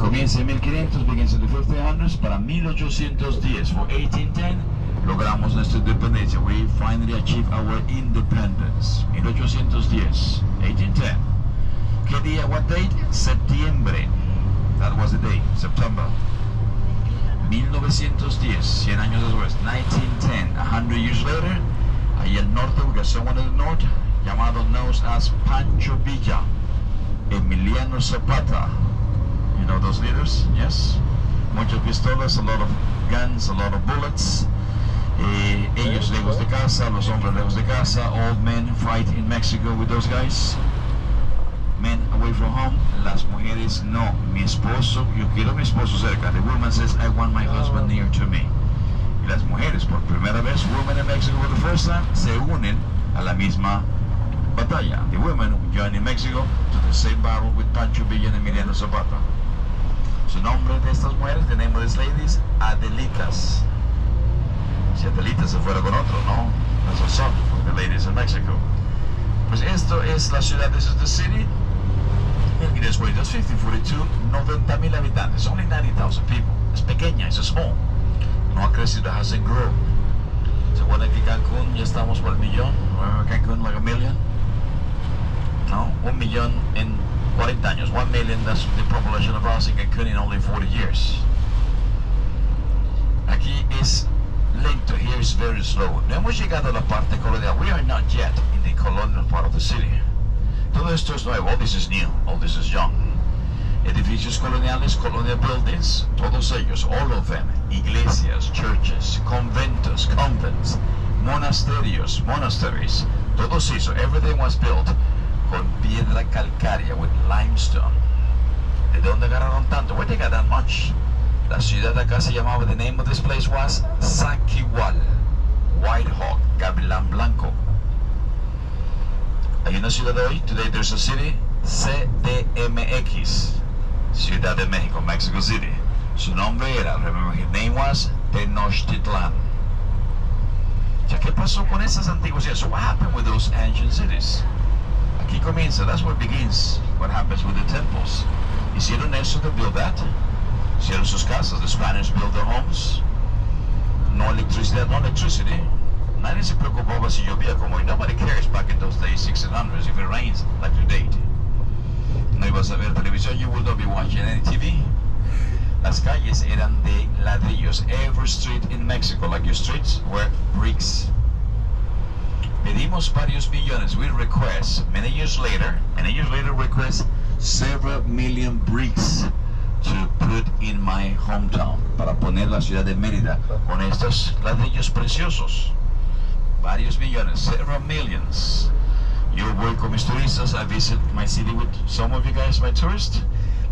Comienza en 1500, begins in the 1500s, para 1810, for 1810, logramos nuestra independencia. We finally achieved our independence. 1810, 1810. ¿Qué día? What date? Septiembre. That was the day, September. 1910, 100 años después. 1910, 100 years later, ahí al norte, ubicación en el norte, llamado known as Pancho Villa, Emiliano Zapata. You know those leaders? Yes. Muchas pistolas, a lot of guns, a lot of bullets. Ellos lejos de casa, los hombres lejos de casa. Old men fight in Mexico with those guys. Men away from home. Las mujeres no. Mi esposo, yo quiero a mi esposo cerca. The woman says, I want my husband near to me. Y las mujeres, por primera vez, women in Mexico for the first time, se unen a la misma batalla. The women join in Mexico to the same battle with Pancho Villa and Emiliano Zapata. Su nombre de estas mujeres, the name of these ladies, Adelitas. Si Adelita se fuera con otro, ¿no? That's a song for the ladies in Mexico. Pues esto es la ciudad, this is the city. It is where it is 1542, 90,000 habitantes, only 90,000 people. Es pequeña, es small. No ha crecido, hasn't grown. ¿Se acuerdan que Cancún ya estamos por el millón? Cancún like a million? No, 1 millón en 40 años. 1 million, that's the population of us in Cancún in only 40 years. Aquí es lento, here is very slow. No hemos llegado a la parte colonial. We are not yet in the colonial part of the city. Todo esto es nuevo, all this is new, all this is young. Edificios coloniales, colonial buildings, todos ellos, all of them. Iglesias, churches, conventos, convents, monasterios, monasteries. Todos eso, everything was built con piedra calcárea, with limestone. ¿De dónde agarraron tanto? Where they got that much? La ciudad acá se llamaba, the name of this place was Saquigual, White Hawk, Gavilán Blanco. Hay una ciudad hoy, today there's a city, CDMX, Ciudad de México, Mexico City. Su nombre era, remember his name was Tenochtitlan. Ya, ¿qué pasó con esas antiguas ciudades? So what happened with those ancient cities? Aquí comienza, that's where it begins, what happens with the temples. Hicieron eso, to build that. Hicieron sus casas, the Spanish built their homes. No electricidad, no electricity. Nadie se preocupaba si llovía como hoy. Nobody cares back in those days, 1600s, if it rains like today. No ibas a ver televisión, you would not be watching any TV. Las calles eran de ladrillos. Every street in Mexico, like your streets, were bricks. Pedimos varios millones. We request, many years later, request several million bricks to put in my hometown, para poner la ciudad de Mérida con estos ladrillos preciosos. Varios millones, several millions. Yo voy con mis turistas, I visit my city with some of you guys, my tourists.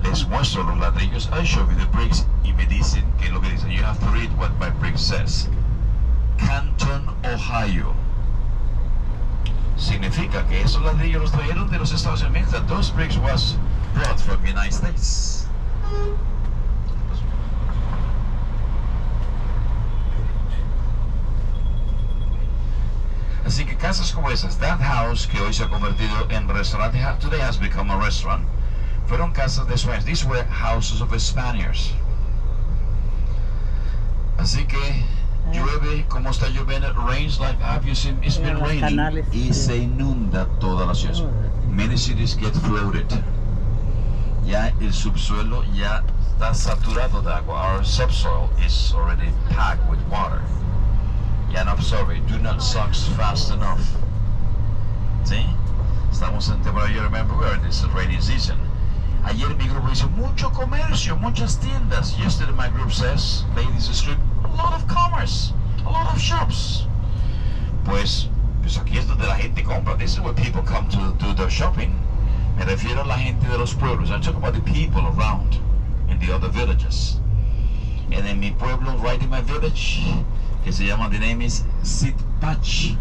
Les muestro los ladrillos, I show you the bricks, y me dicen que lo que dicen. You have to read what my brick says. Canton, Ohio. Significa que esos ladrillos los trajeron de los Estados Unidos. That those bricks was brought from the United States. Así que casas como esas, that house que hoy se ha convertido en restaurante, today has become a restaurant, fueron casas de Spaniards. These were houses of Spaniards. Así que llueve, como está lloviendo, it rains like obviously it's been raining, y se inunda toda la ciudad. Many cities get flooded. Ya el subsuelo ya está saturado de agua. Our subsoil is already packed with water. Ya no absorbe, do not suck fast enough. ¿Sí? Estamos en temporada, you remember we are in this rainy season. Ayer mi grupo dice, mucho comercio, muchas tiendas. Yesterday my group says, ladies street, a lot of commerce, a lot of shops. Pues aquí es donde la gente compra. This is where people come to do their shopping. Me refiero a la gente de los pueblos. I talk about the people around in the other villages. And en mi pueblo, right in my village, que se llama, the name is Sitpach.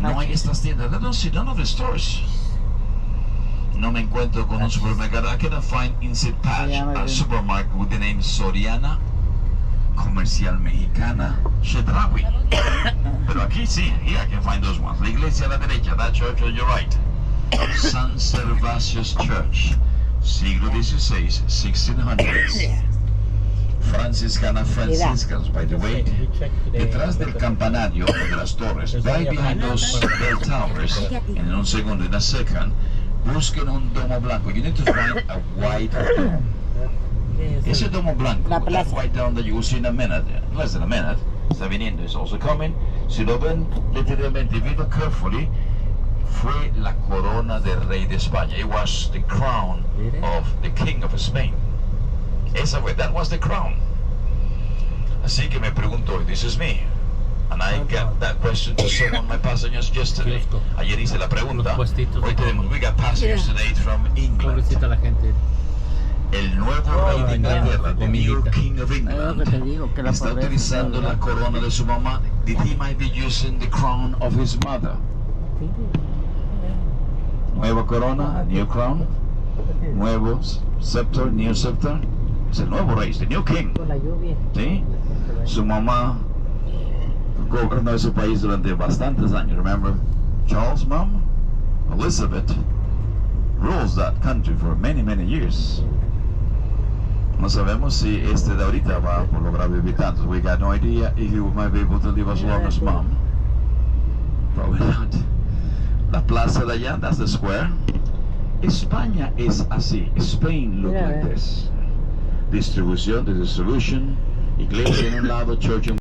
No hay estas tiendas. I don't see none of the stores. No me encuentro con un supermercado. I cannot find in Sitpach a supermarket with the name Soriana, Comercial Mexicana, Chedraui. Pero aquí sí, here I can find those ones. La iglesia a la derecha, that church on your right. San Servacio's Church. siglo XVI, 1600s. Franciscana Franciscans, by the way, detrás del campanario o de las torres, right behind those bell towers, en un segundo, in a second, busquen un domo blanco. You need to find a white dome. Ese domo blanco, that white dome that you will see in a minute, less than a minute, está viniendo, is also coming. Si lo ven literalmente, if you look carefully, fue la corona del rey de España. It was the crown of the king of Spain. Esa fue, that was the crown. Así que me pregunto, this is me. And I got that question to some of my passengers yesterday. Ayer hice la pregunta. Hoy tenemos, we got passengers today from England. Pobrecita la gente. El nuevo rey de Inglaterra, the new king of England, está utilizando la corona de su mamá. That he might be using the crown of his mother. Nueva corona, new crown. Nuevo scepter, new scepter. Es el nuevo rey, the new king. ¿Sí? Su mamá gobernó ese país durante bastantes años. Remember, Charles' mom, Elizabeth, rules that country for many, many years. No sabemos si este de ahorita va a lograr vivir tanto. We got no idea if he might be able to live as long as mom. Probably not. La plaza de allá, that's the square. España es así. Spain look like this. Distribución de distribution. Iglesia en un lado, church en